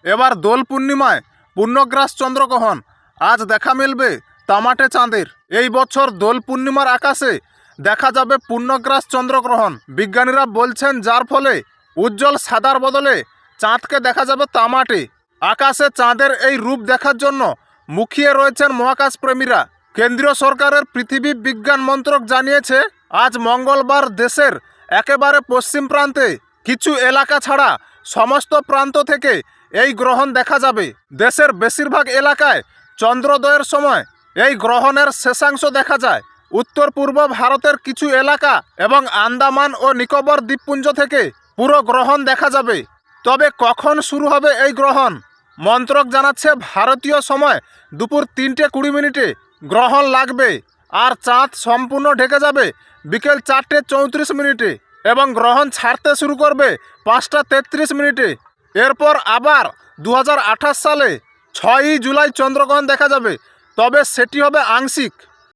এবার দোল পূর্ণিমায় পূর্ণগ্রাস চন্দ্রগ্রহণ। আজ দেখা মিলবে তামাটে চাঁদের। এই বছর দোল পূর্ণিমার আকাশে দেখা যাবে পূর্ণগ্রাস চন্দ্রগ্রহণ। বিজ্ঞানীরা বলছেন যার ফলে উজ্জ্বল সাদার বদলে চাঁদকে দেখা যাবে তামাটে। আকাশে চাঁদের এই রূপ দেখার জন্য মুখিয়ে রয়েছেন মহাকাশ প্রেমীরা। কেন্দ্রীয় সরকারের পৃথিবী বিজ্ঞান মন্ত্রক জানিয়েছে, আজ মঙ্গলবার দেশের একেবারে পশ্চিম প্রান্তে কিছু এলাকা ছাড়া সমস্ত প্রান্ত থেকে এই গ্রহণ দেখা যাবে। দেশের বেশিরভাগ এলাকায় চন্দ্রোদয়ের সময় এই গ্রহণের শেষাংশ দেখা যায়। উত্তর পূর্ব ভারতের কিছু এলাকা এবং আন্দামান ও নিকোবর দ্বীপপুঞ্জ থেকে পুরো গ্রহণ দেখা যাবে। তবে কখন শুরু হবে এই গ্রহণ? মন্ত্রক জানাচ্ছে ভারতীয় সময় দুপুর 3:20 গ্রহণ লাগবে, আর চাঁদ সম্পূর্ণ ঢেকে যাবে বিকেল 4:34 এবং গ্রহণ ছাড়তে শুরু করবে 5:33। এরপর আবার 2028 সালে 6ই জুলাই চন্দ্রগ্রহণ দেখা যাবে, তবে সেটি হবে আংশিক।